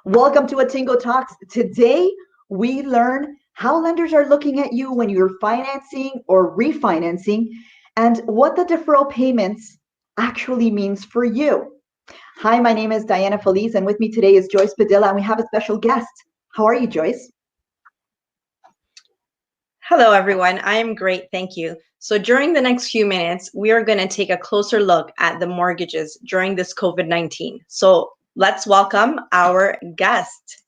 Welcome to Attingo Talks. Today, we learn how lenders are looking at you when you're financing or refinancing and what the deferral payments actually means for you. Hi, my name is Diana Feliz, and with me today is Joyce Padilla, and we have a special guest. How are you, Joyce? Hello, everyone. I am great. Thank you. So during the next few minutes, we are going to take a closer look at the mortgages during this COVID-19. So let's welcome our guest.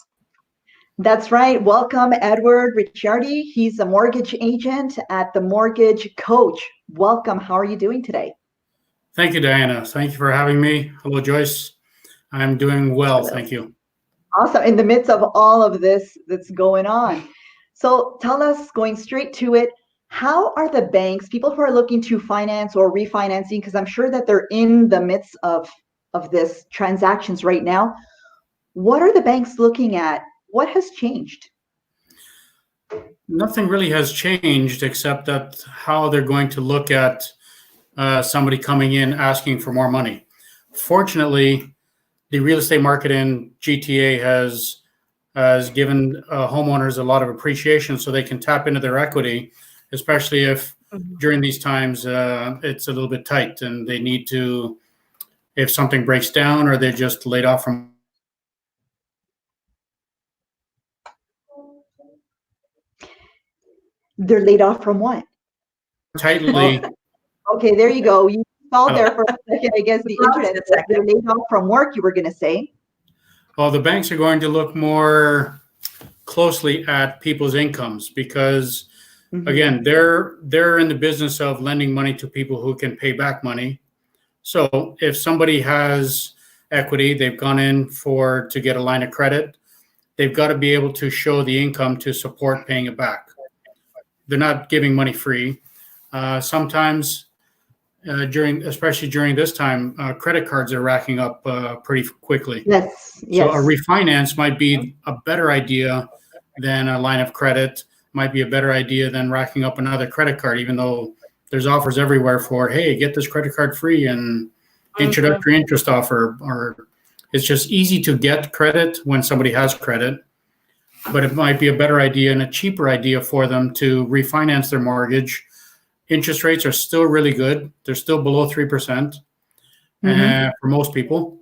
That's right. Welcome, Edward Ricciardi. He's a mortgage agent at the Mortgage Coach. Welcome. How are you doing today? Thank you, Diana. Thank you for having me. Hello, Joyce. I'm doing well. Hello. Thank you. Awesome. In the midst of all of this that's going on. So tell us, going straight to it, how are the banks, people who are looking to finance or refinancing, because I'm sure that they're in the midst of this transactions right now, what are the banks looking at? What has changed? Nothing really has changed except that how they're going to look at somebody coming in asking for more money. Fortunately, the real estate market in GTA has given homeowners a lot of appreciation so they can tap into their equity, especially if during these times it's a little bit tight and they need to, if something breaks down or they're just laid off from. They're laid off from what? Tightly. Okay, there you go. You stalled there for a second. I guess the internet. They're laid off from work, you were going to say. Well, the banks are going to look more closely at people's incomes because, again, they're in the business of lending money to people who can pay back money. So if somebody has equity, they've gone in to get a line of credit, they've got to be able to show the income to support paying it back. They're not giving money free. Sometimes especially during this time, credit cards are racking up pretty quickly. Yes. So a refinance might be a better idea than a line of credit, might be a better idea than racking up another credit card, even though there's offers everywhere for, hey, get this credit card free and introductory interest offer, or it's just easy to get credit when somebody has credit. But it might be a better idea and a cheaper idea for them to refinance their mortgage. Interest rates are still really good. They're still below 3% for most people.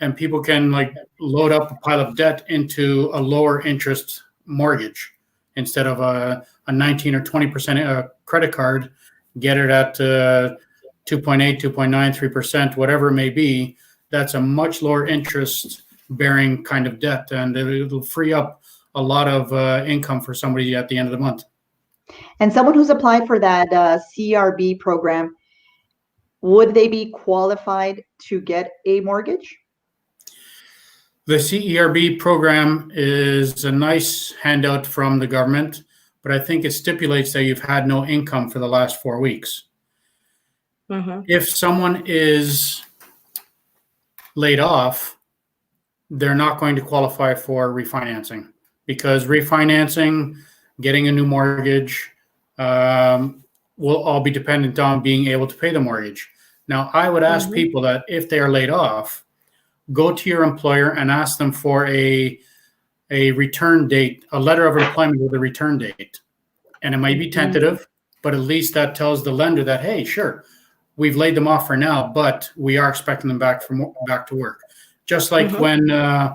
And people can load up a pile of debt into a lower interest mortgage instead of a 19 or 20% credit card, get it at 2.8, 2.9, 3%, whatever it may be. That's a much lower interest bearing kind of debt, and it'll free up a lot of income for somebody at the end of the month. And someone who's applied for that CRB program, would they be qualified to get a mortgage? The CERB program is a nice handout from the government, but I think it stipulates that you've had no income for the last 4 weeks. If someone is laid off, they're not going to qualify for refinancing, because refinancing, getting a new mortgage, will all be dependent on being able to pay the mortgage. Now, I would ask people that if they are laid off, go to your employer and ask them for a return date, a letter of employment with a return date. And it might be tentative, but at least that tells the lender that, hey, sure, we've laid them off for now, but we are expecting them back to work. Just like when a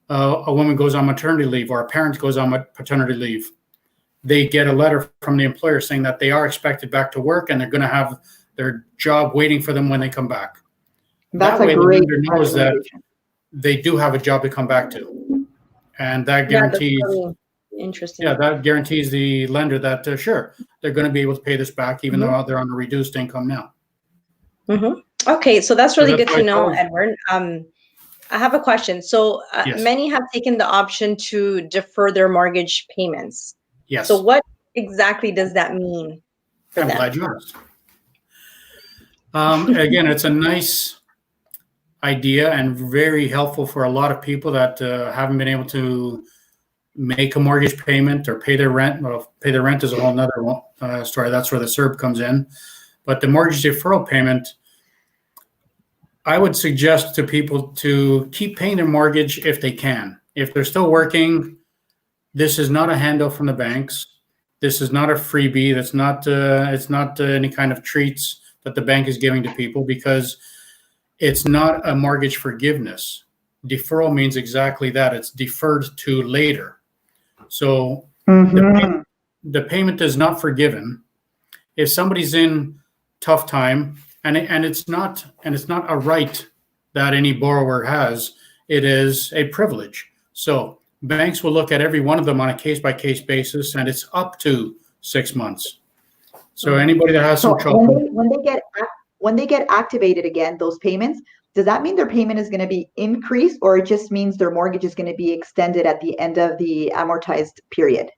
woman goes on maternity leave or a parent goes on paternity leave, they get a letter from the employer saying that they are expected back to work and they're going to have their job waiting for them when they come back. That's that way a great the lender knows that they do have a job to come back to. And that guarantees, really interesting. Yeah, that guarantees the lender that, sure, they're going to be able to pay this back even though they're on a reduced income now. Okay, so that's really good to know, Edward. I have a question. So many have taken the option to defer their mortgage payments. Yes. So what exactly does that mean for them? I'm glad you asked. Again, it's a nice idea and very helpful for a lot of people that haven't been able to make a mortgage payment or pay their rent. Well, pay their rent is a whole nother story. That's where the CERB comes in. But the mortgage deferral payment, I would suggest to people to keep paying their mortgage if they can. If they're still working, this is not a handout from the banks. This is not a freebie. That's not. It's not any kind of treats that the bank is giving to people, because it's not a mortgage forgiveness. Deferral means exactly that. It's deferred to later. So the payment is not forgiven. If somebody's in tough time, and it's not a right that any borrower has, it is a privilege. So banks will look at every one of them on a case-by-case basis, and it's up to 6 months. So anybody that has some trouble, when they get activated again, those payments, does that mean their payment is going to be increased, or it just means their mortgage is going to be extended at the end of the amortized period?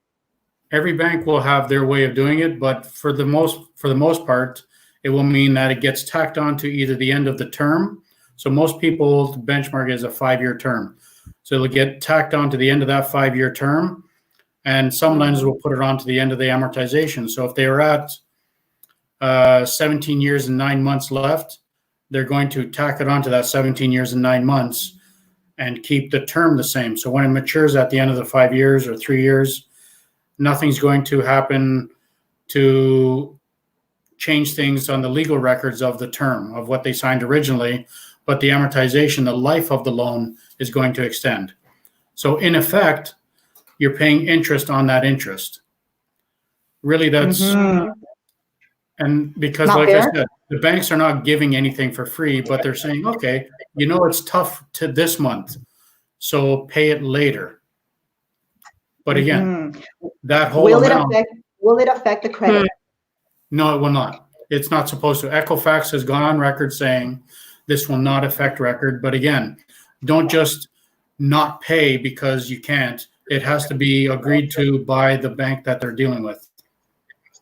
every bank will have their way of doing it, but for the most part, it will mean that it gets tacked on to either the end of the term. So most people's benchmark is a 5-year term. So it'll get tacked on to the end of that 5-year term, and some lenders will put it on to the end of the amortization. So if they are at 17 years and 9 months left, they're going to tack it on to that 17 years and 9 months and keep the term the same. So when it matures at the end of the 5 years or 3 years, nothing's going to happen to change things on the legal records of the term of what they signed originally, but the amortization, the life of the loan, is going to extend. So in effect, you're paying interest on that interest. Really, that's, and because Not like fair. I said, the banks are not giving anything for free, but they're saying, okay, it's tough to this month, so pay it later. But again, that whole amount. Will it affect the credit? No, it will not. It's not supposed to. Equifax has gone on record saying this will not affect record. But again, don't just not pay because you can't. It has to be agreed to by the bank that they're dealing with.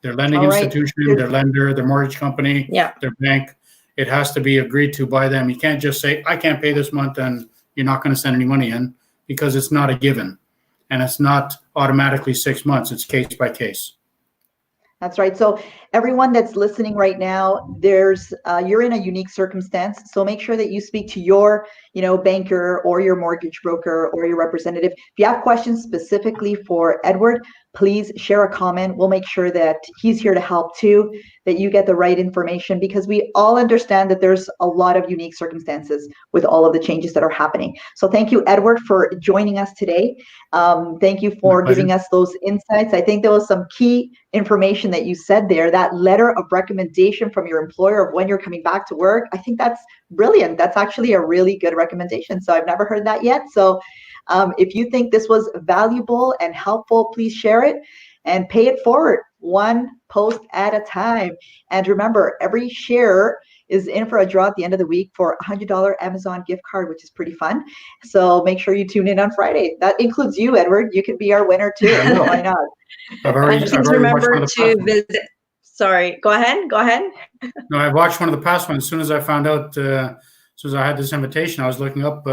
Their lending institution, their lender, their mortgage company, their bank. It has to be agreed to by them. You can't just say, I can't pay this month and you're not going to send any money in, because it's not a given. And it's not automatically 6 months. It's case by case. That's right. So everyone that's listening right now, you're in a unique circumstance. So make sure that you speak to your, banker or your mortgage broker or your representative. If you have questions specifically for Edward, please share a comment. We'll make sure that he's here to help too, that you get the right information, because we all understand that there's a lot of unique circumstances with all of the changes that are happening. So thank you, Edward, for joining us today. Thank you for giving us those insights. I think there was some key information that you said there, that letter of recommendation from your employer of when you're coming back to work. I think that's brilliant. That's actually a really good recommendation. So I've never heard that yet. So if you think this was valuable and helpful, please share it and pay it forward, one post at a time. And remember, every share is in for a draw at the end of the week for a $100 Amazon gift card, which is pretty fun. So make sure you tune in on Friday. That includes you, Edward. You can be our winner too. Why not? Please remember to visit. Sorry, go ahead. No, I watched one of the past ones. As soon as I found out, as soon as I had this invitation, I was looking up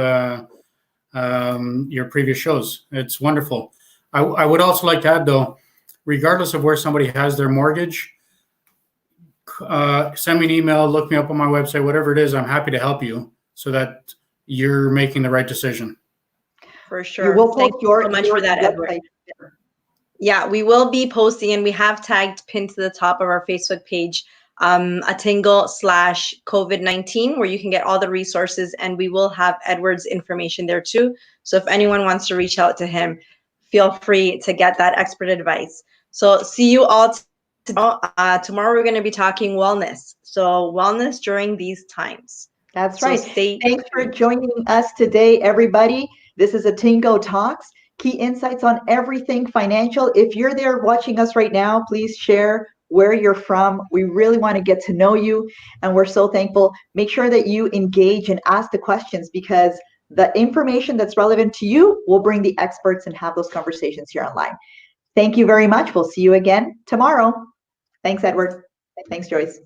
your previous shows. It's wonderful. I would also like to add, though, regardless of where somebody has their mortgage, send me an email, look me up on my website, whatever it is. I'm happy to help you so that you're making the right decision. For sure. Thank you so much for that, Edward. Yeah, we will be posting, and we have tagged pinned to the top of our Facebook page, Attingo/COVID-19, where you can get all the resources, and we will have Edward's information there too. So if anyone wants to reach out to him, feel free to get that expert advice. So see you all tomorrow. We're going to be talking wellness. So wellness during these times. That's right. Thanks for joining us today, everybody. This is Attingo Talks. Key insights on everything financial. If you're there watching us right now, please share where you're from. We really want to get to know you, and we're so thankful. Make sure that you engage and ask the questions, because the information that's relevant to you will bring the experts and have those conversations here online. Thank you very much. We'll see you again tomorrow. Thanks, Edward. Thanks, Joyce.